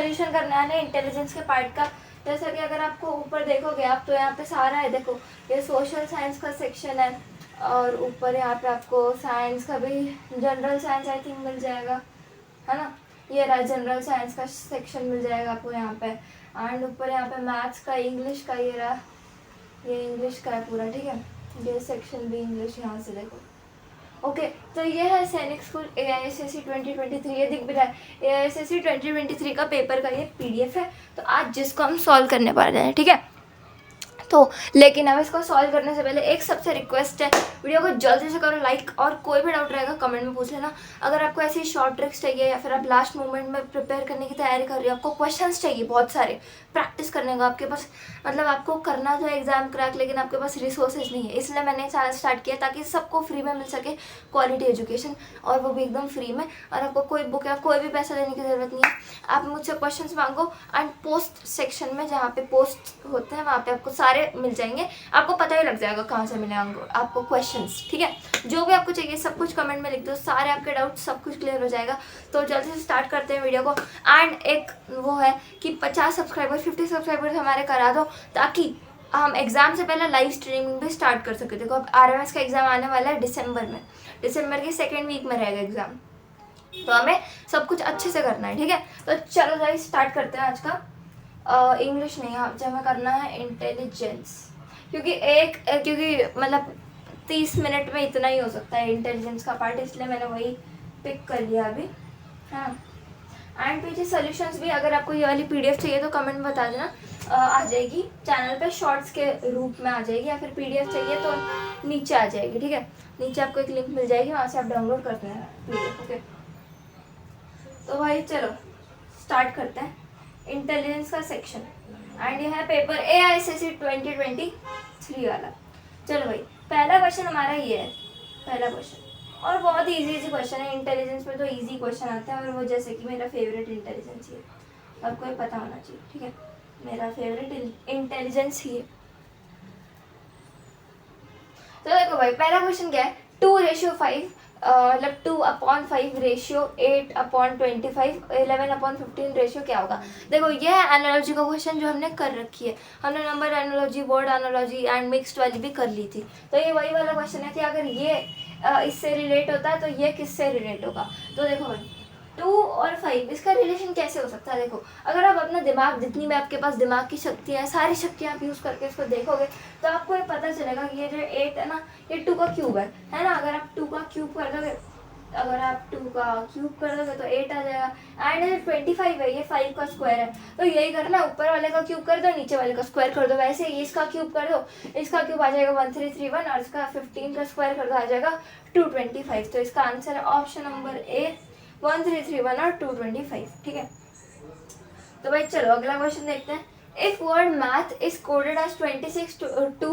Solution करना है ना इंटेलिजेंस के पार्ट का। जैसा कि अगर आपको ऊपर देखोगे आप तो यहाँ पे सारा है, देखो ये सोशल साइंस का सेक्शन है और ऊपर यहाँ पे आपको साइंस का भी, जनरल साइंस आई थिंक मिल जाएगा, है ना। ये रहा जनरल साइंस का सेक्शन मिल जाएगा आपको यहाँ पे। एंड ऊपर यहाँ पे मैथ्स का, इंग्लिश का, ये रहा, ये इंग्लिश का है पूरा, ठीक है। ये सेक्शन भी इंग्लिश यहाँ से देखो। ओके तो ये है सैनिक स्कूल AISSE 2023, ये दिख भी रहा है AISSE 2023 का पेपर का ये PDF है। तो आज जिसको हम सॉल्व करने वाले हैं, ठीक है। तो लेकिन अब इसको सॉल्व करने से पहले एक सबसे रिक्वेस्ट है, वीडियो को जल्दी से करो लाइक, और कोई भी डाउट रहेगा कमेंट में पूछ लेना। अगर आपको ऐसी शॉर्ट ट्रिक्स चाहिए या फिर आप लास्ट मोमेंट में प्रिपेयर करने की तैयारी कर रही हो, आपको क्वेश्चंस चाहिए बहुत सारे प्रैक्टिस करने का, आपके पास मतलब आपको करना तो एग्जाम क्रैक, लेकिन आपके पास रिसोर्सेज नहीं है, इसलिए मैंने चैनल स्टार्ट किया ताकि सबको फ्री में मिल सके क्वालिटी एजुकेशन, और वो भी एकदम फ्री में। और आपको कोई बुक या कोई भी पैसा देने की ज़रूरत नहीं है, आप मुझसे क्वेश्चंस मांगो एंड पोस्ट सेक्शन में जहाँ पे पोस्ट होते हैं वहाँ पे आपको सारे मिल जाएंगे, आपको पता ही लग जाएगा कहाँ से मिलेंगे आपको क्वेश्चंस, ठीक है। जो भी आपको चाहिए सब कुछ कमेंट में लिख दो, सारे आपके डाउट सब कुछ क्लियर हो जाएगा। तो जल्दी से स्टार्ट करते हैं वीडियो को। एंड एक वो है कि 50 सब्सक्राइबर 50 सब्सक्राइबर्स हमारे करा दो, ताकि हम एग्ज़ाम से पहले लाइव स्ट्रीमिंग भी स्टार्ट कर सके। देखो अब RMS का एग्ज़ाम आने वाला है दिसंबर में, दिसंबर की 2nd वीक में रहेगा एग्ज़ाम, तो हमें सब कुछ अच्छे से करना है, ठीक है। तो चलो जाइए स्टार्ट करते हैं आज का। इंग्लिश नहीं, आज हमें करना है इंटेलिजेंस, क्योंकि मतलब 30 मिनट में इतना ही हो सकता है इंटेलिजेंस का पार्ट, इसलिए मैंने वही पिक कर लिया अभी, हाँ। एंड पीछे सोल्यूशंस भी, अगर आपको ये वाली PDF चाहिए तो कमेंट में बता देना, आ जाएगी चैनल पे शॉर्ट्स के रूप में आ जाएगी, या फिर PDF चाहिए तो नीचे आ जाएगी, ठीक है। नीचे आपको एक लिंक मिल जाएगी, वहाँ से आप डाउनलोड करते हैं PDF, ओके। तो भाई चलो स्टार्ट करते हैं इंटेलिजेंस का सेक्शन। एंड ये है पेपर AISSE 2023 वाला। चलो भाई पहला क्वेश्चन हमारा ये है, पहला क्वेश्चन, और बहुत इजी क्वेश्चन है, इंटेलिजेंस में तो इजी क्वेश्चन आते हैं, और वो जैसे कि मेरा फेवरेट इंटेलिजेंस ही है, आपको ये पता होना चाहिए, ठीक है। मेरा फेवरेट इंटेलिजेंस ही है। तो देखो भाई पहला क्वेश्चन क्या है, 2:5 मतलब 2/5 रेशियो 8/25 11/15 रेशियो क्या होगा। देखो ये है एनालॉजी का क्वेश्चन जो हमने कर रखी है, हमने number analogy, word analogy and mixed वाली भी कर ली थी। तो ये वही वाला क्वेश्चन है कि अगर ये इससे रिलेट होता है तो ये किससे रिलेट होगा। तो देखो भाई 2 और 5 इसका रिलेशन कैसे हो सकता है। देखो अगर आप अपना दिमाग, जितनी भी आपके पास दिमाग की शक्तियाँ हैं, सारी शक्तियाँ आप यूज़ करके इसको देखोगे तो आपको ये पता चलेगा कि ये जो 8 है ना, ये 2 का क्यूब है ना। अगर आप 2 का क्यूब कर दोगे, अगर आप 2 का क्यूब कर दोगे तो 8 आ जाएगा। एंड 25 है, ये 5 का स्क्वायर है, तो यही करना, ऊपर वाले का क्यूब कर दो, नीचे वाले का स्क्वायर कर दो। वैसे ही इसका क्यूब कर दो, इसका क्यूब आ जाएगा 1331, और इसका 15 का स्क्वायर कर दो, आ जाएगा 225। तो इसका आंसर है ऑप्शन नंबर A 1331 और 225, ठीक है। तो भाई चलो अगला क्वेश्चन देखते हैं। If word math is coded as 26 to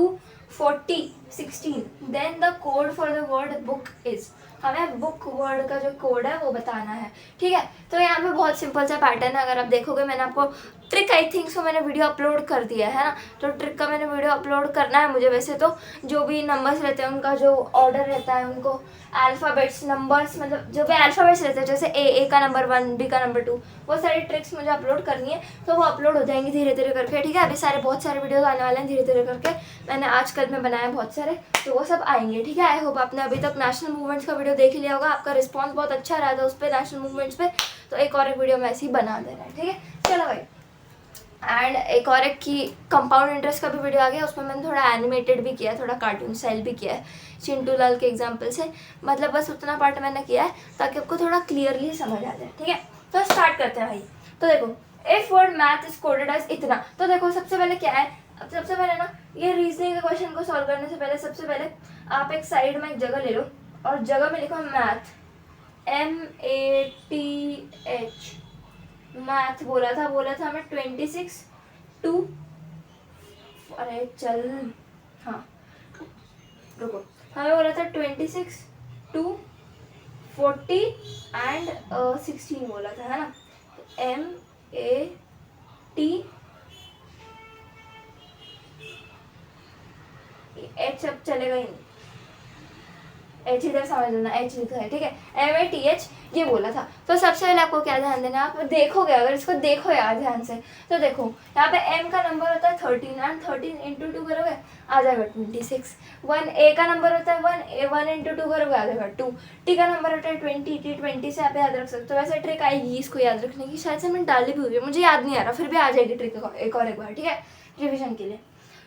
40 16 then the code for the word book is. हमें बुक वर्ड का जो कोड है वो बताना है, ठीक है। तो यहाँ पे बहुत सिंपल सा पैटर्न है, अगर आप देखोगे मैंने आपको ट्रिक, आई थिंक सो मैंने वीडियो अपलोड कर दिया है ना, तो ट्रिक का मैंने वीडियो अपलोड करना है मुझे। वैसे तो जो भी नंबर्स रहते हैं उनका जो ऑर्डर रहता है, उनको अल्फ़ाबेट्स नंबर्स, मतलब जो भी अल्फ़ाबेट्स रहते हैं, जैसे A का नंबर 1, B का नंबर 2, वो सारी ट्रिक्स मुझे अपलोड करनी है, तो वो अपलोड हो जाएंगी धीरे धीरे करके, ठीक है। अभी सारे बहुत सारे वीडियोस आने वाले हैं धीरे धीरे करके, मैंने आजकल में बनाए बहुत सारे, तो वो सब आएंगे, ठीक है। आई होप आपने अभी तक नेशनल मूवमेंट्स का वीडियो देख लिया होगा, आपका रिस्पॉन्स बहुत अच्छा रहा था उस पर, नेशनल मूवमेंट्स पे, तो एक और एक वीडियो मैं ऐसे ही बना देना है, ठीक है। चलो भाई, एंड एक और एक की कंपाउंड इंटरेस्ट का भी वीडियो आ गया, उसमें मैंने थोड़ा एनिमेटेड भी किया है, थोड़ा कार्टून स्टाइल भी किया है चिंटू लाल के एग्जाम्पल से, मतलब बस उतना पार्ट मैंने किया है ताकि आपको थोड़ा क्लियरली समझ आ जाए, ठीक है। तो स्टार्ट करते हैं भाई। तो देखो if word math is coded as इतना, तो देखो सबसे पहले क्या है, अब सबसे पहले ना ये रीजनिंग के क्वेश्चन को सॉल्व करने से पहले सबसे पहले आप एक साइड में एक जगह ले लो, और जगह में लिखो मैथ, MATH, मैथ बोला था हमें 26 टू, अरे चल, हाँ रुको, हमें बोला था 26 टू 40 एंड 16 बोला था, है ना। MAT, H अब चलेगा ही नहीं, एच इधर समझ लेना, एच लिखा है, ठीक है, MATH ये बोला था। तो सबसे पहले आपको क्या ध्यान देना है, आप देखोगे, अगर इसको देखो यार ध्यान से, तो देखो यहाँ पे M का नंबर होता है 13 एंड 13 इंटू 2 करोगे आ जाएगा 26। 1A का नंबर होता है 1 इंटू 2 करोगे आ जाएगा 2। T का नंबर होता है 20, T 20 से आप याद रख सकते हो। वैसे ट्रिक आएगी इसको याद रखने की, शायद से मैंने डाली भी हुई है, मुझे याद नहीं आ रहा, फिर भी आ जाएगी ट्रिक एक बार, ठीक है, रिविजन के लिए।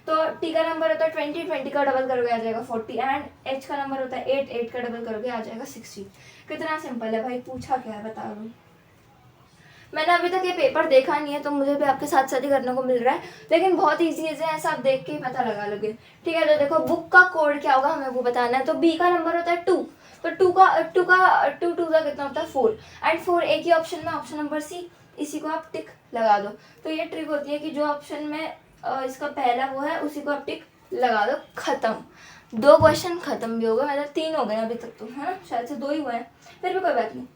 तो T का नंबर होता है 20, 20 का डबल करोगे आ जाएगा 40 एंड H का नंबर होता है 8, 8 का डबल करोगे आ जाएगा 60। कितना सिंपल है भाई, पूछा क्या है बता दो। मैंने अभी तक ये पेपर देखा नहीं है तो मुझे भी आपके साथ साथ ही करने को मिल रहा है, लेकिन बहुत ईजी है, ऐसा आप देख के ही पता लगा लोगे, ठीक है। तो देखो बुक का कोड क्या होगा हमें वो बताना है। तो B का नंबर होता है 2, तो 2 का कितना होता है 4 एंड 4 एक ही ऑप्शन में, ऑप्शन नंबर C, इसी को आप टिक लगा दो। तो ये ट्रिक होती है कि जो ऑप्शन में इसका पहला वो है उसी को आप टिक लगा दो, खत्म। 2 क्वेश्चन खत्म भी हो गए, मतलब 3 हो गए अभी तक तो, है ना, शायद से 2 ही हुए हैं, फिर भी कोई बात नहीं।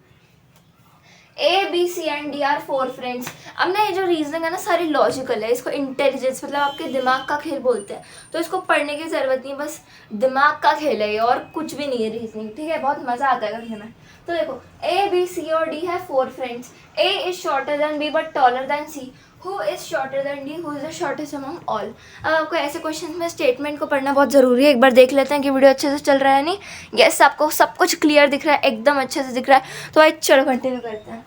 A, B, C and D are 4 friends. अब ना ये जो रीजनिंग है ना सारी लॉजिकल है, इसको इंटेलिजेंस मतलब आपके दिमाग का खेल बोलते हैं, तो इसको पढ़ने की ज़रूरत नहीं, बस दिमाग का खेल है ये, और कुछ भी नहीं है रीजनिंग, ठीक है, बहुत मज़ा आता है करने में। तो देखो A, B, C और D है 4 friends. A is shorter than B but taller than C। Who is shorter than D, who is the shortest among all. अब आपको ऐसे क्वेश्चन में स्टेटमेंट को पढ़ना बहुत ज़रूरी है। एक बार देख लेते हैं कि वीडियो अच्छे से चल रहा है नहीं, यस आपको सब कुछ क्लियर दिख रहा है, एकदम अच्छे से दिख रहा है, तो भाई चलो कंटिन्यू करते हैं,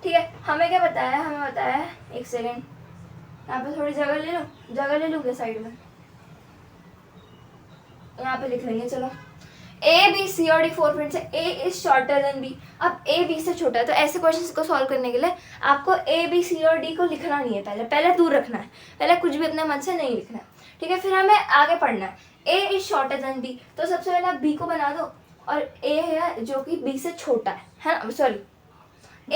ठीक है। हमें क्या बताया है, हमें बताया है, एक सेकेंड यहाँ पे थोड़ी जगह ले लूँगे साइड में, यहाँ पे लिख लेंगे, चलो। A, B, C और D 4 फ्रेंड्स है। A is shorter then B। अब A B से छोटा है, तो ऐसे क्वेश्चंस को सॉल्व करने के लिए आपको A, B, C और D को लिखना नहीं है, पहले दूर रखना है, पहले कुछ भी अपने मन से नहीं लिखना है, ठीक है। फिर हमें आगे पढ़ना है। A is shorter then B, तो सबसे पहले आप B को बना दो, और A है जो कि B से छोटा है ना, सॉरी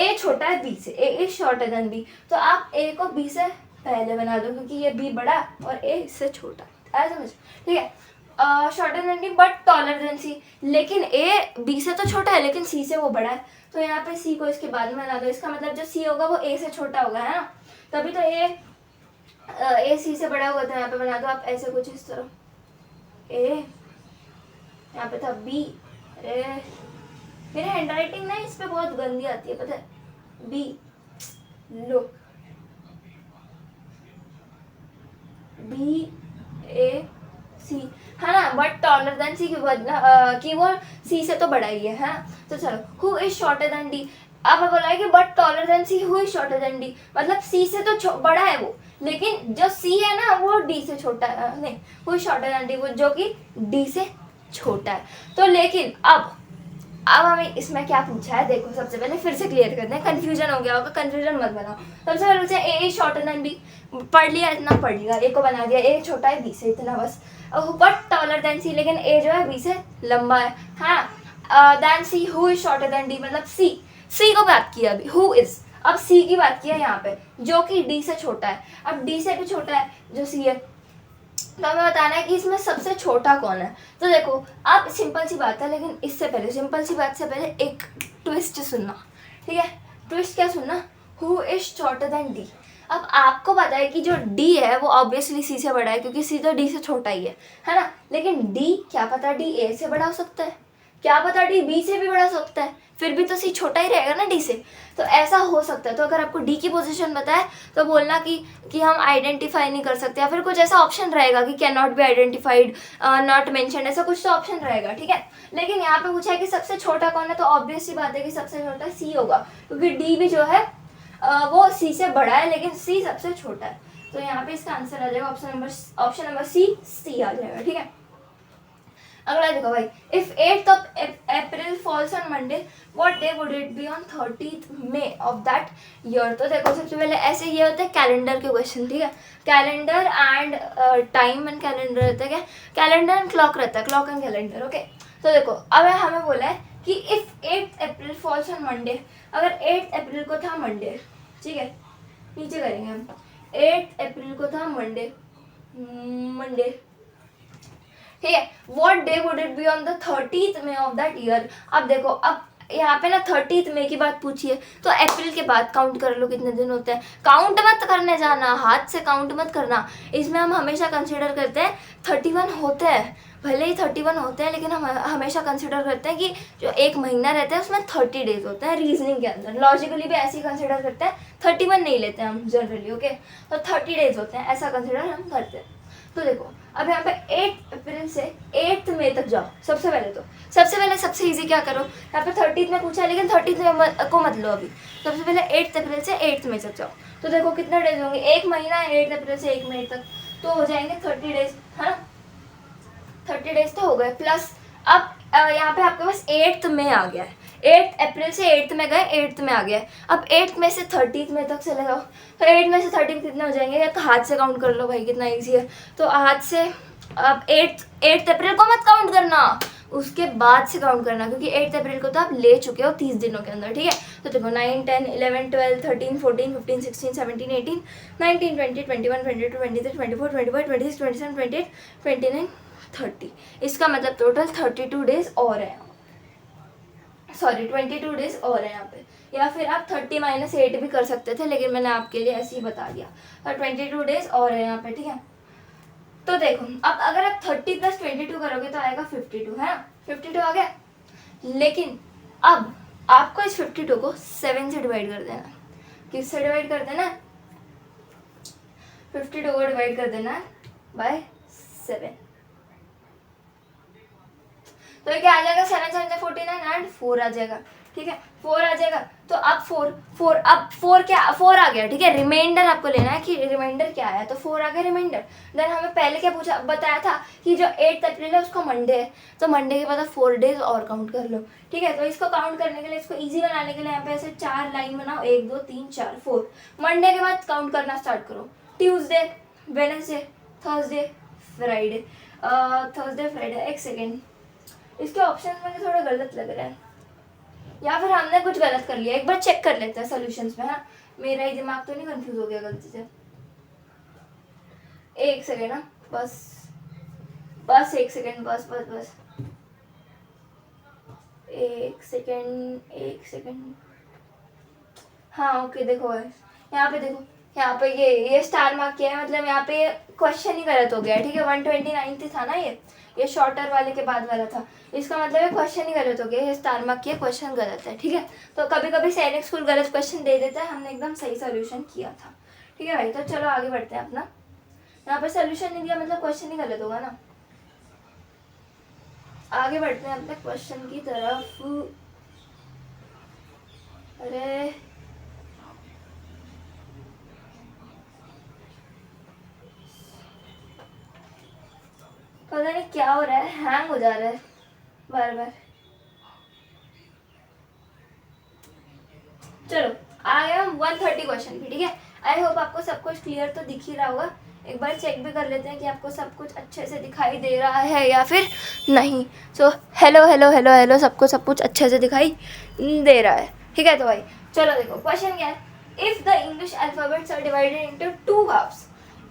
A छोटा है B से, A is shorter then B, तो आप A को B से पहले बना दो, क्योंकि ये B बड़ा और A इससे छोटा है, समझ, ठीक है। Shorter than B but taller than C, लेकिन A B से तो छोटा है लेकिन C से वो बड़ा है, तो यहाँ पे C को इसके बाद में बना दो। इसका मतलब जो C होगा वो A से छोटा होगा, है ना, तभी तो A C से बड़ा होगा, तो यहाँ पे बना दो आप ऐसे कुछ इस तरह, A यहाँ पे था B, अरे मेरी हैंड राइटिंग ना इस पे बहुत गंदी आती है पता है, B low, B A C, है ना, बट टॉलर देन C कि वो C से तो बड़ा ही है ना। तो चलो, who is shorter than D, अब बोला है कि but taller than C, who is shorter than D, मतलब C से तो बड़ा है वो, लेकिन जो C है ना वो D से छोटा है, नहीं, who is shorter than D, वो जो कि D से छोटा है। तो लेकिन अब हमें इसमें क्या पूछा है, देखो सबसे पहले फिर से क्लियर करते हैं, कंफ्यूजन हो गया होगा, कंफ्यूजन मत बनाओ। सबसे पहले पूछा A is shorter then B, पढ़ लिया, इतना पढ़ लिया, A को बना दिया, A छोटा है B से, इतना बस। बट टॉलर देन C, लेकिन A जो है B से लंबा है, हाँ, then C, who is shorter than D, मतलब C को बात किया अभी, हु इज, अब C की बात किया यहाँ पे, जो कि D से छोटा है। अब D से भी छोटा है जो C है, तो हमें बताना है कि इसमें सबसे छोटा कौन है। तो देखो अब सिंपल सी बात है, लेकिन इससे पहले सिंपल सी बात से पहले एक ट्विस्ट सुनना, ठीक है। ट्विस्ट क्या सुनना, who is shorter than D। अब आपको पता है कि जो D है वो ऑब्वियसली C से बड़ा है, क्योंकि C तो D से छोटा ही है ना, लेकिन D क्या पता D A से बड़ा हो सकता है, क्या पता D B से भी बड़ा हो सकता है, फिर भी तो C छोटा ही रहेगा ना D से, तो ऐसा हो सकता है। तो अगर आपको D की पोजीशन बताए तो बोलना कि हम आइडेंटिफाई नहीं कर सकते, या फिर कुछ ऐसा ऑप्शन रहेगा कि can not be identified, not mentioned, ऐसा कुछ तो ऑप्शन रहेगा, ठीक है। लेकिन यहाँ पे पूछा है कि सबसे छोटा कौन है, तो ऑब्वियस सी बात है कि सबसे छोटा C होगा, क्योंकि D भी जो है वो C से बड़ा है, लेकिन C सबसे छोटा है। तो यहाँ पे इसका आंसर आ जाएगा ऑप्शन नंबर C आ जाएगा, ठीक है। अगला देखो भाई, if 8th of April falls on Monday, what day would it be on 30th May of that year। तो देखो सबसे पहले ऐसे ये होता है कैलेंडर के क्वेश्चन, ठीक है, calendar and time and calendar रहता है, क्या कैलेंडर एंड क्लॉक रहता है, क्लॉक एंड कैलेंडर, ओके। तो देखो अब हमें बोला है कि if 8th April falls on Monday, अगर 8 अप्रैल को था मंडे, ठीक है, नीचे करेंगे हम, 8 अप्रैल को था मंडे, ठीक है, what day would it be on the 30th May of that year. अब देखो अब यहाँ पे ना 30 मई की बात पूछी है, तो अप्रैल के बाद काउंट कर लो कितने दिन होते हैं। काउंट मत करने जाना, हाथ से काउंट मत करना। इसमें हम हमेशा कंसिडर करते हैं 31 होते हैं, भले ही 31 होते हैं, लेकिन हम हमेशा कंसिडर करते हैं कि जो एक महीना रहता है उसमें 30 डेज होते हैं। रीजनिंग के अंदर लॉजिकली भी ऐसे ही कंसिडर करते हैं, 31 नहीं लेते हैं हम जनरली। ओके, तो 30 डेज होते हैं, ऐसा कंसिडर हम करते हैं। तो देखो अब यहाँ पे 8 अप्रैल से 8 मई तक जाओ। सबसे पहले सबसे इजी क्या करो, यहाँ पे 30 में पूछा है, लेकिन 30 में को मत लो अभी। सबसे पहले 8 अप्रैल से 8 मई तक जाओ, तो देखो कितने डेज होंगे, एक महीना है 8 अप्रैल से 1 मई तक, तो हो जाएंगे 30 डेज, है ना। 30 डेज तो हो गए, प्लस अब यहाँ पे आपके पास 8 मई आ गया है। 8 अप्रैल से 8 में गए, 8 में आ गया है। अब 8 में से 30 मई तक चले जाओ, तो 8 में से 30 कितने हो जाएंगे, या तो हाथ से काउंट कर लो भाई, कितना ईजी है। तो हाथ से अब 8 अप्रैल को मत काउंट करना, उसके बाद से काउंट करना, क्योंकि 8 अप्रैल को तो आप ले चुके हो 30 दिनों के अंदर, ठीक है। तो देखो 9, 10, 11, 12, 13, 14, 15, 16, 17, 18, 19, 20, 21, 22, 23, 24, 25, 26, 27, 28, 29, 30। इसका मतलब टोटल 32 डेज और है, सॉरी 22 डेज और है यहाँ पे। या फिर आप 30 - 8 भी कर सकते थे, लेकिन मैंने आपके लिए ऐसे ही बता दिया। और 22 डेज और है यहाँ पे, ठीक है। तो देखो अब अगर आप 30 + 22 करोगे तो आएगा 52, है ना। 52 आ गया, लेकिन अब आपको इस 52 को 7 से डिवाइड कर देना। किससे डिवाइड कर देना, 52 को डिवाइड कर देना बाय 7। तो ये क्या आ जाएगा, 7 × 7 = 49 एंड 4 आ जाएगा, ठीक है। 4 आ जाएगा, तो अब 4 क्या 4 आ गया, ठीक है। रिमाइंडर आपको लेना है कि रिमाइंडर क्या आया, तो 4 आ गया रिमाइंडर। देन हमें पहले क्या पूछा, बताया था कि जो 8 अप्रैल है उसको मंडे है, तो मंडे के बाद 4 डेज और काउंट कर लो, ठीक है। तो इसको काउंट करने के लिए, इसको ईजी बनाने के लिए यहाँ पे ऐसे 4 लाइन बनाओ, 1, 2, 3, 4, 4। मंडे के बाद काउंट करना स्टार्ट करो, ट्यूसडे, वेडनेसडे, थर्सडे, फ्राइडे, एक सेकेंड, इसके ऑप्शन मुझे थोड़ा गलत लग रहा है, या फिर हमने कुछ गलत कर लिया। एक बार चेक कर लेते हैं सॉल्यूशंस में, हाँ, मेरा ही दिमाग तो नहीं कंफ्यूज हो गया गलती से। एक सेकेंड, ना बस एक सेकेंड, बस एक सेकेंड। हाँ ओके, देखो यहाँ पे देखो, यहाँ पे ये स्टार मार्क किया है, मतलब यहाँ पे क्वेश्चन ही गलत हो गया है, ठीक है। 129 था ना, ये शॉर्टर वाले के बाद वाला था, इसका मतलब ये क्वेश्चन ही गलत हो गया, ये स्टार मार्क किया, क्वेश्चन गलत है, ठीक है। तो कभी कभी सैनिक स्कूल गलत क्वेश्चन दे देता है, हमने एकदम सही सोल्यूशन किया था, ठीक है भाई। तो चलो आगे बढ़ते हैं अपना, यहाँ पे सोल्यूशन नहीं दिया मतलब क्वेश्चन ही गलत होगा ना। आगे बढ़ते हैं अपने क्वेश्चन की तरफ। अरे पता नहीं क्या हो रहा है, हैंग हो जा रहा है बार बार। चलो आ गया हम 130 क्वेश्चन भी, ठीक है। आई होप आपको सब कुछ क्लियर तो दिख ही रहा होगा। एक बार चेक भी कर लेते हैं कि आपको सब कुछ अच्छे से दिखाई दे रहा है या फिर नहीं। सो हेलो, सबको सब कुछ अच्छे से दिखाई दे रहा है, ठीक है। तो भाई चलो देखो क्वेश्चन क्या है, if the English alphabets are divided into 2 halves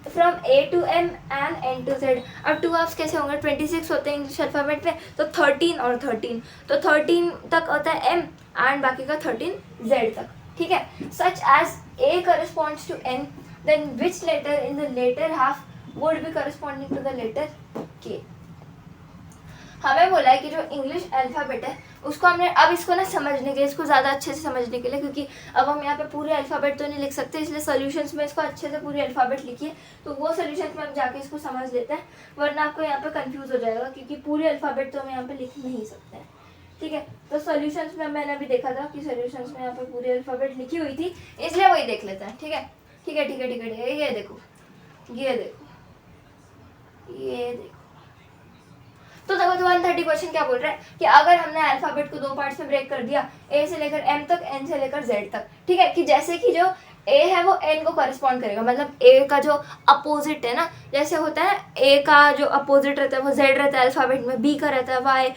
from A to M and N to Z। अब 2 हाफ्स कैसे होंगे, 26 होते हैं इंग्लिश अल्फाबेट में, तो 13 और 13, तो 13 तक होता है M एंड बाकी का 13 Z तक, ठीक है। Such as A corresponds to N, then which letter in the later half would be corresponding to the letter K। हमें बोला है कि जो इंग्लिश अल्फ़ाबेट है उसको हमने, अब इसको ना समझने के लिए, इसको ज़्यादा अच्छे से समझने के लिए, क्योंकि अब हम यहाँ पे पूरे अल्फ़ाबेट तो नहीं लिख सकते, इसलिए सॉल्यूशंस में इसको अच्छे से पूरे अल्फ़ाबेट लिखिए, तो वो सॉल्यूशंस में हम जाके इसको समझ लेते हैं, वरना आपको यहाँ पे कंफ्यूज हो जाएगा, क्योंकि पूरे अल्फ़ाबेट तो हम यहाँ पे लिख नहीं सकते हैं, ठीक है। तो सॉल्यूशंस में मैंने अभी देखा था कि सॉल्यूशंस में यहाँ पे पूरी अल्फ़ाबेट लिखी हुई थी, इसलिए वही देख लेते हैं, ठीक है। ये देखो, तो देखो 130 क्वेश्चन क्या बोल रहा है कि अगर हमने अल्फाबेट को 2 पार्ट्स में ब्रेक कर दिया, ए से लेकर एम तक, एन से लेकर जेड तक, ठीक है, कि जैसे कि जो ए है वो एन को करस्पॉन्ड करेगा, मतलब ए का जो अपोजिट है ना, जैसे होता है ए का जो अपोजिट रहता है वो जेड रहता है अल्फाबेट में, बी का रहता है वाई,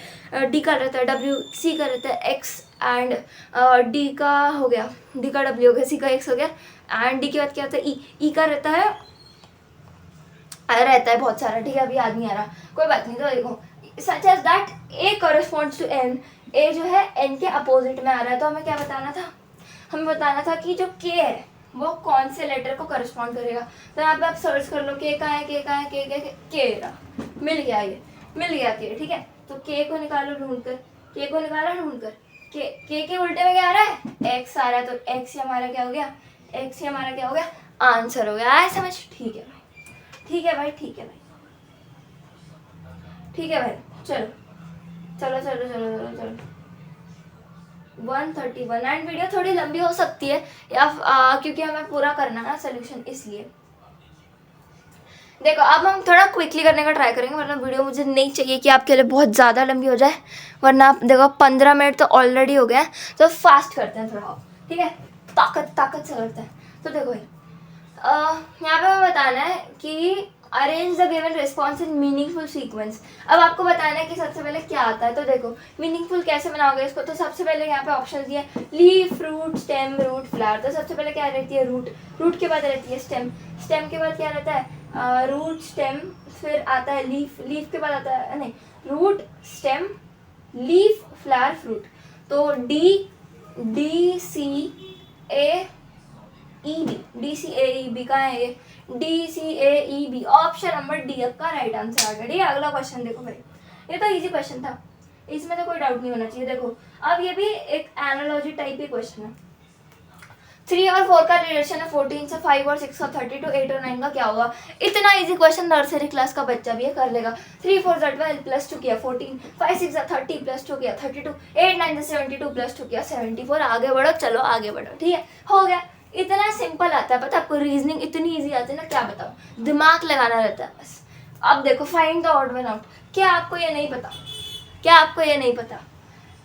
डी का रहता है डब्ल्यू, सी का रहता है एक्स एंड डी का हो गया, डी का डब्ल्यू हो गया, सी का एक्स हो गया, एंड डी के बाद क्या होता है ई का रहता है बहुत सारा, ठीक है, अभी याद नहीं आ रहा, कोई बात नहीं। तो देखो such as that A corresponds to N, ए जो है एन के अपोजिट में आ रहा है, तो हमें क्या बताना था, हमें बताना था कि जो के है वो कौन से लेटर को करस्पॉन्ड करेगा। तो यहाँ पे आप सर्च कर लो के का है, के का है, के रहा, मिल गया, ये मिल गया के, ठीक है। तो के को निकालो ढूंढ कर, के को निकाला ढूंढ कर, के उल्टे में क्या आ रहा है, एक्स आ रहा है, तो एक्स ही हमारा क्या हो गया, एक्स ही हमारा क्या हो गया, आंसर हो गया। आया समझ? ठीक है भाई, ठीक है भाई, ठीक है भाई, ठीक है भाई। चलो चलो चलो चलो चलो चलो 131 एंड वीडियो थोड़ी लंबी हो सकती है या क्योंकि हमें पूरा करना है ना सोल्यूशन, इसलिए। देखो अब हम थोड़ा क्विकली करने का ट्राई करेंगे, वरना वीडियो मुझे नहीं चाहिए कि आपके लिए बहुत ज़्यादा लंबी हो जाए, वरना आप देखो 15 मिनट तो ऑलरेडी हो गया है, तो फास्ट करते हैं थोड़ा, ठीक है, ताकत से करते हैं। तो देखो भाई यहाँ पे हमें बताना है कि arrange the given response in meaningful sequence. अब आपको बताना है कि सबसे पहले क्या आता है। तो देखो मीनिंगफुल कैसे बनाओगे इसको, तो सबसे पहले यहाँ पे ऑप्शन दिए leaf, fruit, stem, root, flower. तो सबसे पहले क्या रहती है, रूट, रूट के बाद रहती है स्टेम, स्टेम के बाद क्या रहता है रूट, स्टेम, फिर आता है लीफ, लीफ के बाद आता है नहीं, root, stem, leaf, flower, fruit. तो D C A E B, D C A E B का है ये, D C A E B, option number D आपका राइट आंसर आ गया। ठीक है, अगला क्वेश्चन देखो भाई, ये तो इजी क्वेश्चन था, इसमें तो कोई डाउट नहीं होना चाहिए। देखो अब ये भी एक एनालॉजी टाइप ही क्वेश्चन है। 3 और 4 का रिलेशन है 14 से, 5 और 6 का 32, 8 और 9 का क्या होगा। इतना इजी क्वेश्चन नर्सरी क्लास का बच्चा भी ये कर लेगा। 3 4 12 प्लस 2 किया 14, 5 6 30 प्लस 2 किया 32, 8 9 72 प्लस 2 किया 74। आगे बढ़ो, चलो आगे बढ़ो, ठीक है, हो गया। इतना सिंपल आता है, पता है आपको, रीजनिंग इतनी इजी आती है ना, क्या बताओ, दिमाग लगाना रहता है बस। अब देखो find the odd one out, क्या आपको ये नहीं पता, क्या आपको ये नहीं पता,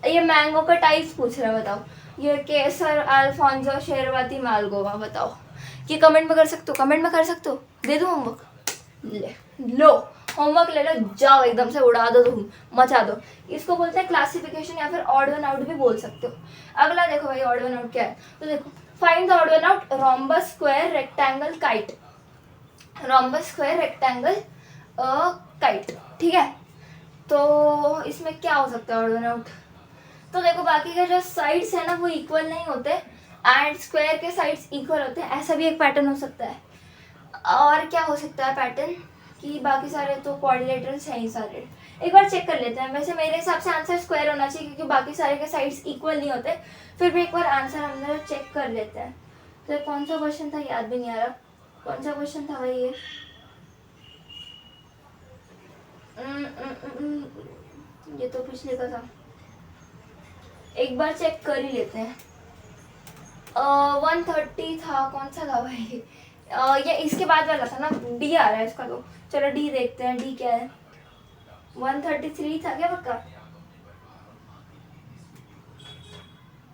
ये मैंगो का टाइप्स पूछ रहा है, बताओ, ये केसर, अल्फांसो, शेरवाती, मालगोवा, बताओ। ये कमेंट में कर सकते हो, कमेंट में कर सकते हो, दे दो होमवर्क, ले लो होमवर्क ले लो, जाओ एकदम से उड़ा दो, तुम मचा दो। इसको बोलते हैं क्लासिफिकेशन या फिर ऑड वन आउट भी बोल सकते हो। अगला देखो भाई ऑड वन आउट क्या है, तो देखो find the odd one out, rhombus, square, rectangle, kite, rhombus, square, rectangle, kite, ठीक है। तो इसमें क्या हो सकता है ऑड वन आउट, तो देखो बाकी के जो साइड्स है ना वो इक्वल नहीं होते एंड स्क्वायर के साइड्स इक्वल होते हैं, ऐसा भी एक पैटर्न हो सकता है। और क्या हो सकता है पैटर्न कि बाकी सारे तो क्वाड्रिलेटरल्स हैं ही सारे। एक बार चेक कर लेते हैं, वैसे मेरे हिसाब से आंसर स्क्वायर होना चाहिए क्योंकि बाकी सारे के साइड्स इक्वल नहीं होते। फिर भी एक बार आंसर हम लोग चेक कर लेते हैं। तो कौन सा क्वेश्चन था, याद भी नहीं आ रहा कौन सा क्वेश्चन था भाई ये तो पिछले का था, एक बार चेक कर ही लेते हैं। 130 था, कौन सा था भाई, ये इसके बाद वाला था ना, डी आ रहा है इसका, तो चलो डी देखते हैं, डी क्या है। 133 था क्या पक्का,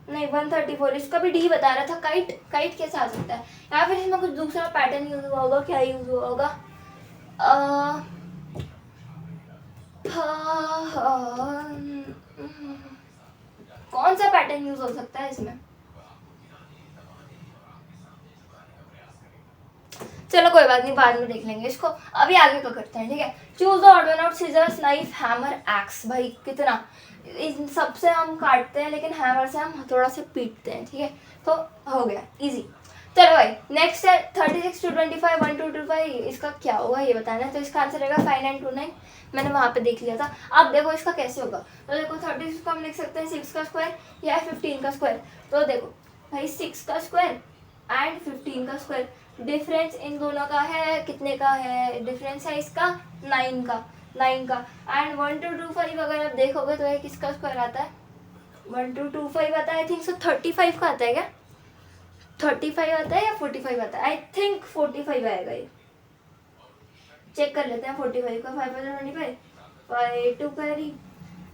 नहीं 134, इसका भी डी बता रहा था। काइट, काइट कैसे आ सकता है, या फिर इसमें कुछ दूसरा पैटर्न यूज हुआ होगा, क्या यूज हुआ होगा, कौन सा पैटर्न यूज हो सकता है इसमें, चलो कोई बात नहीं, बाद में देख लेंगे इसको, अभी आगे का करते हैं, ठीक है। Choose the odd one out, scissors, knife, hammer, axe. भाई कितना, इन सबसे हम काटते हैं लेकिन हैमर से हम थोड़ा से पीटते हैं, ठीक है, तो हो गया इजी। चलो भाई नेक्स्ट है 36 to 25, 1 to 25, इसका क्या होगा ये बताना है। तो इसका आंसर रहेगा 5 9 2 9, मैंने वहाँ पे देख लिया था। अब देखो इसका कैसे होगा, तो देखो 36 को हम लिख सकते हैं 6 का स्क्वायर या 15 का स्क्वायर। तो देखो भाई 6 का स्क्वायर एंड 15 का स्क्वायर, डिफरेंस इन दोनों का है, कितने का है डिफरेंस है इसका, 9 का, 9 का। एंड 1 to 25 अगर आप देखोगे तो ये किसका स्क्वायर आता है, 1 to 25 आता है, आई थिंक सो 35 का आता है क्या, 35 आता है या 45 आता है, आई थिंक 45 आएगा ये, चेक कर लेते हैं। 45 का 5 25, 5 2 कैरी,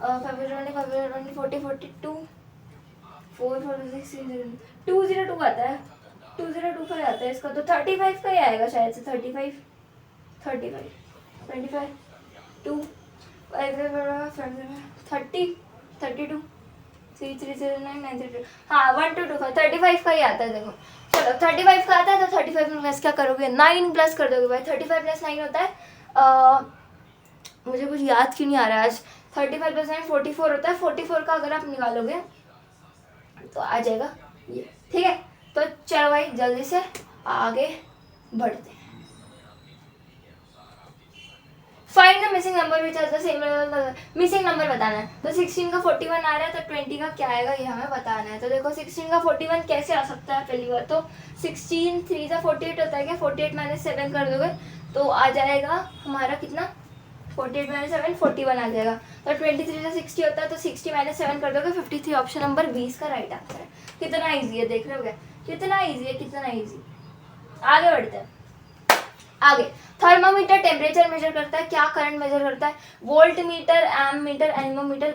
5 20 40 42, 4 46 202 आता है, 2025 आता है इसका, तो 35 का ही आएगा शायद से, 35 25 2 30 32 3309 932, हाँ 1 2 2 5 35 का ही आता है। देखो चलो 35 का आता है, तो 35 में प्लस क्या करोगे, 9 प्लस कर दोगे भाई, 35 + 9 होता है मुझे कुछ याद क्यों नहीं आ रहा है आज, 35% 44 होता है, 44 का अगर आप निकालोगे तो आ जाएगा ये, ठीक है। तो चलो भाई जल्दी से आगे बढ़ते हैं। Find the missing number which has the same missing number बताना है। तो 16 का 41 आ रहा है, तो 20 का क्या आएगा ये हमें बताना है। तो देखो 16 का 41 कैसे आ सकता है, पहली बार तो 16 3 का 48 होता है क्या, 48 माइनस 7 कर दोगे तो आ जाएगा हमारा कितना, 48 माइनस 7 41 आ जाएगा। तो 23 का 60 होता है, तो 60 माइनस 7 कर दोगे 53। ऑप्शन नंबर 20 का राइट आंसर है। कितना ईजी है, देख रहे हो क्या, कितना ईजी है, कितना ईजी। आगे बढ़ते हैं। आगे थर्मामीटर टेम्परेचर मेजर करता है, क्या करंट मेजर करता है, volt meter, M meter, anemometer,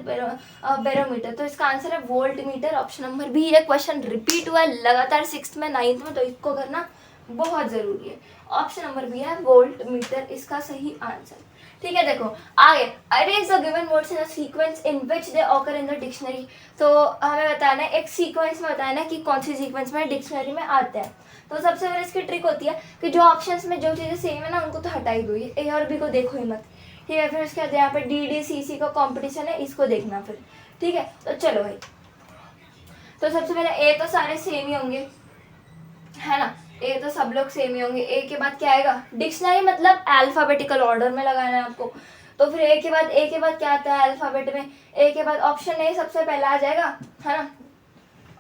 barometer. तो इसका आंसर है volt meter. Option number B. ये क्वेश्चन रिपीट हुआ है लगातार 6th में 9th में, तो इसको करना बहुत जरूरी है। ऑप्शन नंबर बी है वोल्ट मीटर इसका सही आंसर, ठीक है। देखो आगे, arrange the given words in a sequence in which they occur in the dictionary. तो हमें बताना है एक सीक्वेंस में, बताना है कि कौन सी सीक्वेंस में डिक्शनरी में आते हैं। तो सबसे पहले इसकी ट्रिक होती है कि जो ऑप्शंस में जो चीज़ें सेम है ना उनको तो हटा ही दो, ये ए और बी को देखो ही मत, ठीक है। फिर उसके बाद यहाँ पे डी डी सी सी का कॉम्पिटिशन है, इसको देखना फिर, ठीक है। तो चलो भाई, तो सबसे पहले ए तो सारे सेम ही होंगे, है ना, ए तो सब लोग सेम ही होंगे। ए के बाद क्या आएगा, डिक्शनरी मतलब अल्फाबेटिकल ऑर्डर में लगाना है आपको। तो फिर ए के बाद क्या आता है अल्फाबेट में, ए के बाद ऑप्शन ए सबसे पहला आ जाएगा, है ना,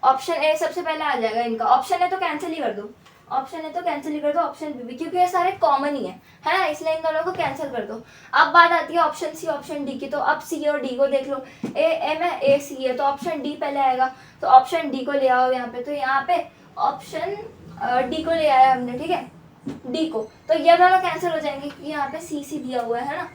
ऑप्शन ए सबसे पहले आ जाएगा इनका। ऑप्शन ए तो कैंसिल ही कर दो, ऑप्शन है तो कैंसिल ही कर दो, ऑप्शन बी, क्योंकि ये सारे कॉमन ही है ना, इसलिए इन दोनों को कैंसिल कर दो। अब बात आती है ऑप्शन सी ऑप्शन डी की। तो अब सी और डी को देख लो, ए एम है, ए सी है, तो ऑप्शन डी पहले आएगा। तो ऑप्शन डी को ले आओ यहाँ पे, तो यहाँ पे ऑप्शन डी को ले आया हमने, ठीक है, डी को। तो ये दोनों कैंसिल हो जाएंगे क्योंकि यहाँ पे सी सी दिया हुआ है ना,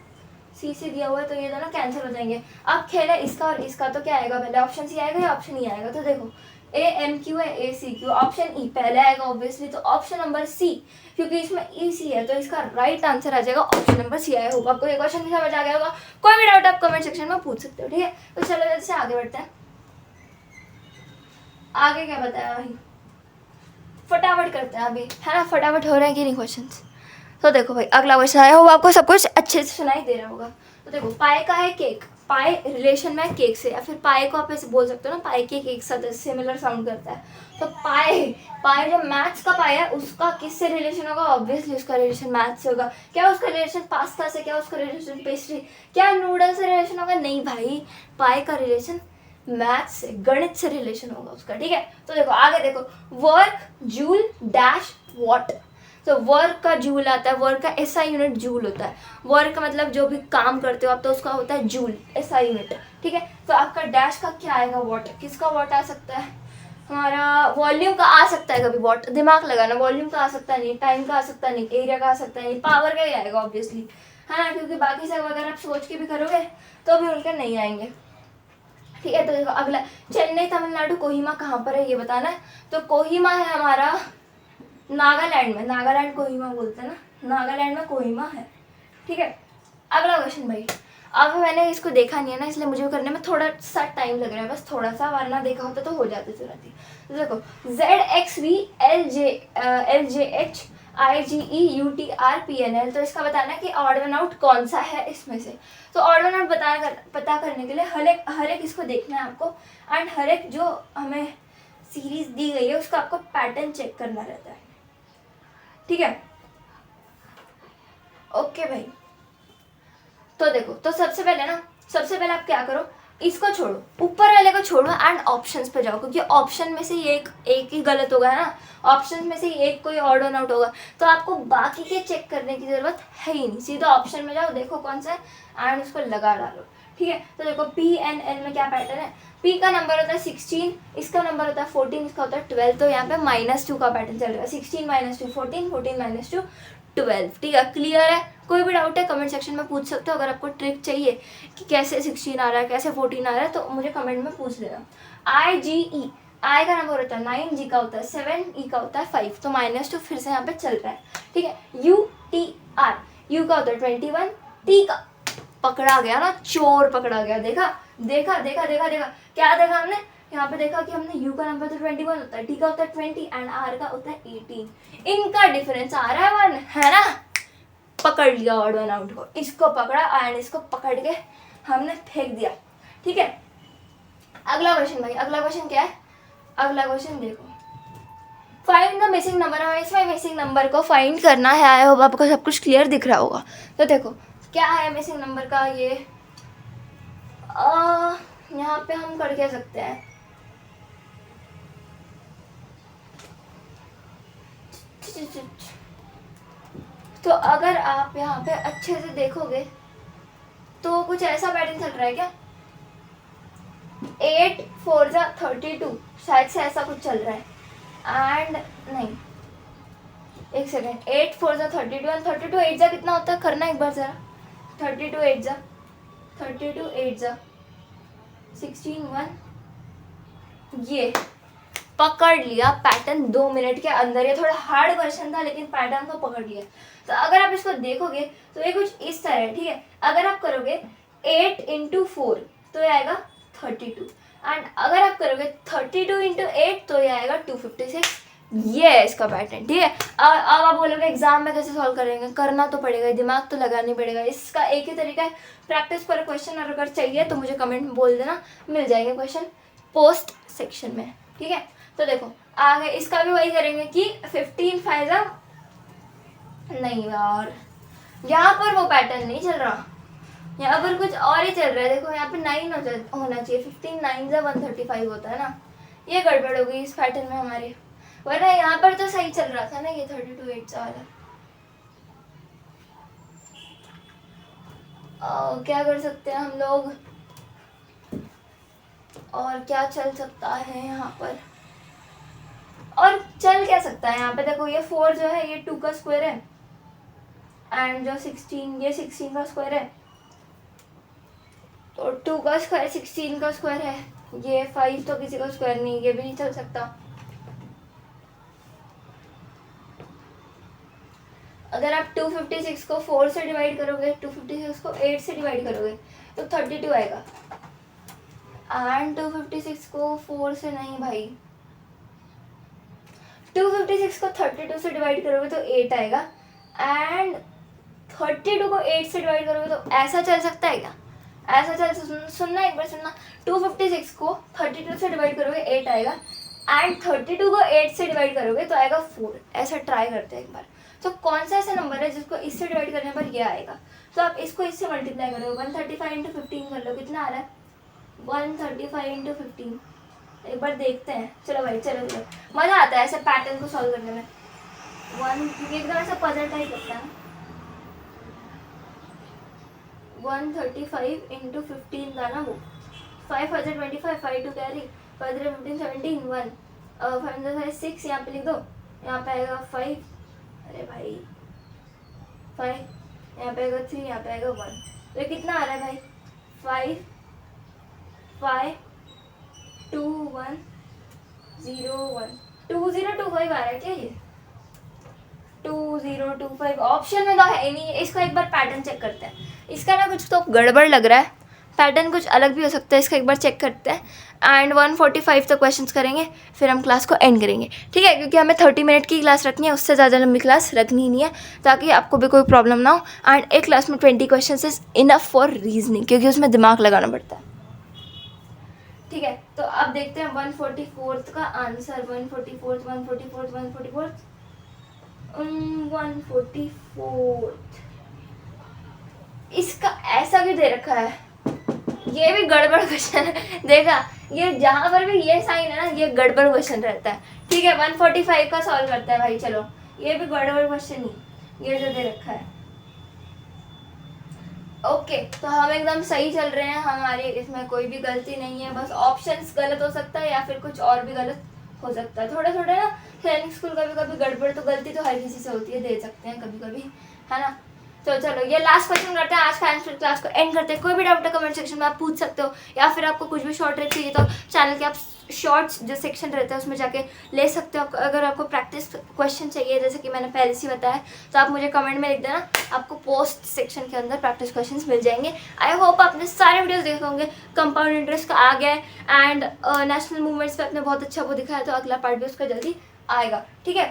सी सी दिया हुआ है, तो ये दोनों कैंसिल हो जाएंगे। अब खेल है इसका और इसका, तो क्या आएगा पहले, ऑप्शन सी आएगा या ऑप्शन ई आएगा। तो देखो ए एम क्यू है, ए सी क्यू, ऑप्शन ई पहले आएगा ऑब्वियसली, तो ऑप्शन नंबर सी, क्योंकि इसमें ई सी है तो इसका राइट आंसर आ जाएगा option number C. I hope आपको ये क्वेश्चन समझ आ गया होगा। कोई भी डाउट आप कमेंट सेक्शन में पूछ सकते हो, ठीक है। तो चलो जल्दी से आगे बढ़ते हैं। आगे क्या बताया भाई, फटाफट करते हैं अभी, है ना, फटाफट हो रहे हैं कि नहीं क्वेश्चन। तो देखो भाई अगला क्वेश्चन आया होगा, आपको सब कुछ अच्छे से सुनाई दे रहा होगा। तो देखो पाए का है केक, पाए रिलेशन में केक से, या फिर पाए को आप ऐसे बोल सकते हो ना, पाए के केक साथ सिमिलर साउंड करता है। तो पाए, पाए जो मैथ्स का पाए है उसका किससे रिलेशन होगा, ऑब्वियसली उसका रिलेशन मैथ्स से होगा। क्या उसका रिलेशन पास्ता से, क्या उसका रिलेशन पेस्ट्री, क्या नूडल से रिलेशन होगा, नहीं भाई, पाए का रिलेशन मैथ्स से, गणित से रिलेशन होगा उसका, ठीक है। तो देखो आगे देखो, वर्क जूल डैश वॉट। तो वर्क का जूल आता है, वर्क का एसआई यूनिट जूल होता है। वर्क मतलब जो भी काम करते हो आप, तो उसका होता है जूल, एसआई यूनिट, ठीक है। तो आपका डैश का क्या आएगा, वॉट। किसका वॉट आ सकता है, हमारा वॉल्यूम का आ सकता है कभी वॉट, दिमाग लगाना, वॉल्यूम का आ सकता नहीं, टाइम का आ सकता नहीं, एरिया का आ सकता नहीं, पावर का ही आएगा ऑब्वियसली, है ना, क्योंकि बाकी सब अगर आप सोच के भी करोगे तो भी उनके नहीं आएंगे, ठीक है। तो देखो अगला, चेन्नई तमिलनाडु कोहिमा कहाँ पर है ये बताना है। तो कोहिमा है हमारा नागालैंड में, नागालैंड कोहिमा बोलते हैं ना, नागालैंड में कोहिमा है, ठीक है। अगला क्वेश्चन भाई, अब मैंने इसको देखा नहीं है ना, इसलिए मुझे करने में थोड़ा सा टाइम लग रहा है, बस थोड़ा सा, वरना देखा होता तो हो जाती तुरंत ही। तो देखो ZXV LJH IGE UTRPNL, तो इसका बताना है कि ऑड वन आउट कौन सा है इसमें से। तो ऑड वन आउट पता करने के लिए हर एक इसको देखना है आपको, एंड हर एक जो हमें सीरीज दी गई है उसका आपको पैटर्न चेक करना रहता है, ठीक है। ओके भाई, तो देखो, तो सबसे पहले आप क्या करो, इसको छोड़ो, ऊपर वाले को छोड़ो एंड ऑप्शंस पे जाओ, क्योंकि ऑप्शन में से एक ही गलत होगा, है ना, ऑप्शन में से एक कोई ऑड वन आउट होगा, तो आपको बाकी के चेक करने की जरूरत है ही नहीं, सीधा ऑप्शन में जाओ, देखो कौन सा है एंड उसको लगा डालो, ठीक है। तो देखो PNL में क्या पैटर्न है, P का नंबर होता है 16, इसका नंबर होता है 14, इसका होता है 12, तो यहाँ पे -2 का पैटर्न चल रहा है, 16 - 2 14, 14 - 2 12, ठीक है। क्लियर है, कोई भी डाउट है कमेंट सेक्शन में पूछ सकते हो। अगर आपको ट्रिक चाहिए कि कैसे 16 आ रहा है, कैसे 14 आ रहा है, तो मुझे कमेंट में पूछ लेना। IGE, आई का नंबर होता है 9, जी का होता है 7, ई का होता है 5, तो -2 फिर से यहाँ पे चल रहा है, ठीक है। UTR, यू का होता है 21, टी का पकड़ा गया ना, चोर पकड़ा गया, देखा, क्या देखा हमने यहाँ पे, देखा कि हमने यू का नंबर तो 21 होता है, टी का होता है 20 एंड आर का होता है 18, इनका डिफरेंस आ रहा है 1, है ना, पकड़ लिया ऑड वन आउट को, इसको पकड़ा एंड इसको पकड़ के हमने फेंक दिया, ठीक है। अगला क्वेश्चन भाई, अगला क्वेश्चन क्या है, अगला क्वेश्चन देखो, फाइंड द मिसिंग नंबर। हमें इसमें मिसिंग नंबर को फाइंड करना है। आई होप आपको सब कुछ क्लियर दिख रहा होगा। तो देखो क्या है मिसिंग नंबर का, ये यहाँ पे हम कर क्या सकते हैं, तो अगर आप यहाँ पे अच्छे से देखोगे तो कुछ ऐसा पैटर्न चल रहा है क्या, 8 4 जा 32, शायद से ऐसा कुछ चल रहा है। एंड नहीं, एक सेकेंड, 8 4 जा 32 एंड 32 8 जा कितना होता है, करना एक बार जरा, 32 8 जा 16 1, ये पकड़ लिया पैटर्न 2 मिनट के अंदर। ये थोड़ा हार्ड क्वेश्चन था लेकिन पैटर्न को पकड़ लिया। तो अगर आप इसको देखोगे तो ये कुछ इस तरह है, ठीक है। अगर आप करोगे 8 × 4 तो ये आएगा 32, एंड अगर आप करोगे 32 × 8 तो ये आएगा 256। ये है इसका पैटर्न, ठीक है। अब आप बोलोगे एग्जाम में कैसे सॉल्व करेंगे, करना तो पड़ेगा, दिमाग तो लगानी पड़ेगा। इसका एक ही तरीका है, प्रैक्टिस पर क्वेश्चन, और अगर चाहिए तो मुझे कमेंट में बोल देना, मिल जाएंगे क्वेश्चन पोस्ट सेक्शन में, ठीक है। तो देखो आगे इसका भी वही करेंगे कि 15 5 जा, नहीं यार यहाँ पर वो पैटर्न नहीं चल रहा, यहाँ पर कुछ और ही चल रहा है। देखो यहाँ पे 9 होना चाहिए, 15 9 जा 135 होता है ना, ये गड़बड़ हो गई इस पैटर्न में हमारे, वरना यहाँ पर तो सही चल रहा था ना ये 32 8 वाला। क्या कर सकते हैं हम लोग, और क्या चल सकता है यहाँ पर, और चल क्या सकता है यहाँ पे, देखो ये 4 जो है ये 2 का स्क्वायर है, एंड जो 16 ये 16 का स्क्वायर है, तो 2 का स्क्वायर 16 का स्क्वायर है, ये 5 तो किसी का स्क्वायर नहीं, ये भी नहीं चल सकता। अगर आप 256 को 4 से डिवाइड करोगे, 256 को 8 से डिवाइड करोगे तो 32 आएगा, एंड 256 को 4 से नहीं भाई, 256 को 32 से डिवाइड करोगे तो 8 आएगा, एंड 32 को 8 से डिवाइड करोगे तो ऐसा चल सकता है क्या, ऐसा चल, सुनना एक बार सुनना, 256 को 32 से डिवाइड करोगे 8 आएगा, एंड 32 को 8 से डिवाइड करोगे तो आएगा 4। ऐसा ट्राई करते हैं एक बार। तो कौन सा ऐसा नंबर है जिसको इससे डिवाइड करने पर ये आएगा, तो आप इसको इससे मल्टीप्लाई करो, 135 × 15 कर लो, कितना आ रहा है 135 × 15, एक बार देखते हैं। चलो भाई चलो चलो, मज़ा आता है ऐसे पैटर्न को सॉल्व करने में, एकदम ऐसा पजल टाइप लगता है। 135 × 15 का ना वो 5 5 25, 5 2 कैरी, 5 15 17 1, 5 5 6, यहाँ पे लिख दो, यहाँ पे आएगा 5, अरे भाई 5, यहाँ पे आएगा 3, यहाँ पे आएगा 1, तो ये कितना आ रहा है भाई 5 5 2 1 0 1 2025 आ रहा है क्या, ये 2025 ऑप्शन में तो है नहीं। इसका एक बार पैटर्न चेक करते हैं, इसका ना कुछ तो गड़बड़ लग रहा है, पैटर्न कुछ अलग भी हो सकता है, इसका एक बार चेक करते हैं। एंड 145 तक क्वेश्चंस करेंगे, फिर हम क्लास को एंड करेंगे, ठीक है, क्योंकि हमें 30 मिनट की क्लास रखनी है, उससे ज़्यादा लंबी क्लास रखनी नहीं है, ताकि आपको भी कोई प्रॉब्लम ना हो। एंड एक क्लास में 20 question is enough for reasoning, क्योंकि उसमें दिमाग लगाना पड़ता है, ठीक है। तो अब देखते हैं 144 का आंसर, 144 इसका ऐसा क्यों दे रखा है, ये भी गड़बड़ क्वेश्चन है, देखा ये जहाँ पर भी ये साइन है ना, ये गड़बड़ क्वेश्चन रहता है, ठीक है। 145 का सॉल्व करता है भाई, चलो ये भी गड़बड़ क्वेश्चन ही, ये जो दे रखा है। ओके तो हम एकदम सही चल रहे हैं, हमारी इसमें कोई भी गलती नहीं है, बस ऑप्शंस गलत हो सकता है या फिर कुछ और भी गलत हो सकता है, थोड़ा थोड़ा ना। सैनिक स्कूल कभी कभी गड़बड़, तो गलती तो हर किसी से होती है, दे सकते हैं कभी कभी, है ना। तो चलो ये लास्ट क्वेश्चन करते हैं, आज का क्लास को एंड करते हैं। कोई भी डाउट है कमेंट सेक्शन में आप पूछ सकते हो, या फिर आपको कुछ भी शॉर्ट ट्रिक चाहिए तो चैनल के आप शॉर्ट्स जो सेक्शन रहता है उसमें जाके ले सकते हो। अगर आपको प्रैक्टिस क्वेश्चन चाहिए, जैसे कि मैंने पहले से बताया, तो आप मुझे कमेंट में लिख देना, आपको पोस्ट सेक्शन के अंदर प्रैक्टिस क्वेश्चंस मिल जाएंगे। आई होप आपने सारे वीडियोस देखे होंगे, कंपाउंड इंटरेस्ट का आ गया है, एंड नेशनल मूवमेंट्स पे आपने बहुत अच्छा वो दिखाया, तो अगला पार्ट भी उसका जल्दी आएगा, ठीक है।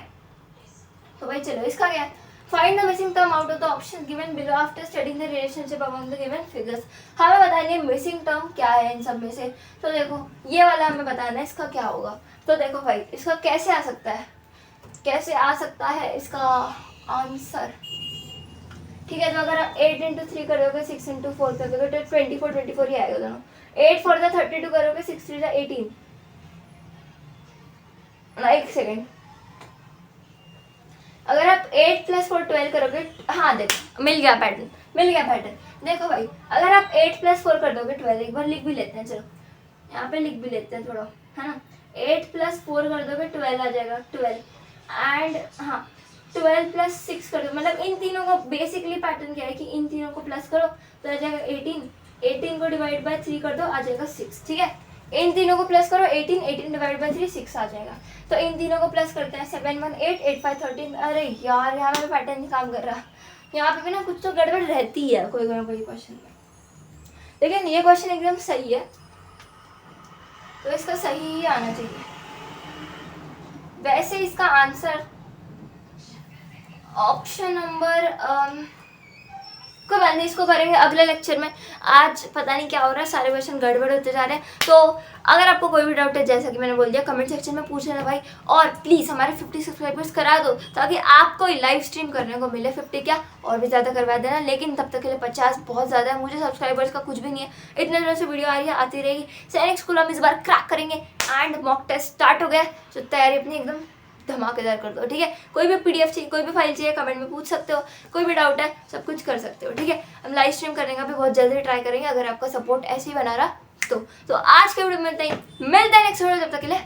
तो भाई चलो इसका क्या है, find the missing term out of the option given below after studying the relationship among the given figures. हमें बतानी है मिसिंग टर्म क्या है इन सब में से। तो देखो ये वाला हमें बताना है इसका क्या होगा। तो देखो भाई इसका कैसे आ सकता है, कैसे आ सकता है इसका आंसर। ठीक है, तो अगर आप 8 इंटू 3 करोगे 6 इंटू 4 करोगे तो 24 ही आएगा दोनों। 8 4 जा 32 करोगे 6 3 जा 18 ना। एक सेकेंड, अगर आप 8 + 4 12 करोगे, हाँ देखो मिल गया पैटर्न। देखो भाई अगर आप 8 + 4 कर दोगे 12, एक बार लिख भी लेते हैं, चलो यहाँ पे लिख भी लेते हैं थोड़ा, है ना। 8 + 4 कर दोगे 12 आ जाएगा 12, एंड हाँ 12 + 6 कर दो, मतलब इन तीनों को बेसिकली पैटर्न क्या है कि इन तीनों को प्लस करो तो आ जाएगा 18 को डिवाइड बाय 3 कर दो आ जाएगा 6। ठीक है, इन तीनों को प्लस करो 18 डिवाइड बाय 3 6 आ जाएगा। तो इन तीनों को प्लस करते हैं 7 1 8 8 5 13। अरे यार यहाँ पे पैटर्न नहीं काम कर रहा, यहाँ पे भी ना कुछ तो गड़बड़ रहती है कोई क्वेश्चन में। लेकिन ये क्वेश्चन एकदम सही है तो इसका सही ही आना चाहिए। वैसे इसका आंसर ऑप्शन नंबर कोई बात नहीं, इसको करेंगे अगले लेक्चर में। आज पता नहीं क्या हो रहा है, सारे क्वेश्चन गड़बड़ होते जा रहे हैं। तो अगर आपको कोई भी डाउट है जैसा कि मैंने बोल दिया कमेंट सेक्शन में पूछ लेना भाई, और प्लीज़ हमारे 50 सब्सक्राइबर्स करा दो ताकि आपको लाइव स्ट्रीम करने को मिले। 50 क्या और भी ज़्यादा करवा देना, लेकिन तब तक के लिए 50 बहुत ज़्यादा है। मुझे सब्सक्राइबर्स का कुछ भी नहीं है, इतने दिनों से वीडियो आ रही है, आती रहेगी। सैनिक स्कूल हम इस बार क्रैक करेंगे एंड मॉक टेस्ट स्टार्ट हो गया, तो तैयारी अपनी एकदम धमाकेदार कर दो। ठीक है, कोई भी PDF चाहिए, कोई भी फाइल चाहिए कमेंट में पूछ सकते हो, कोई भी डाउट है सब कुछ कर सकते हो। ठीक है, हम लाइव स्ट्रीम करने का भी बहुत जल्दी ट्राई करेंगे अगर आपका सपोर्ट ऐसे ही बना रहा तो आज के वीडियो में मिलते हैं नेक्स्ट वीडियो, जब तक के लिए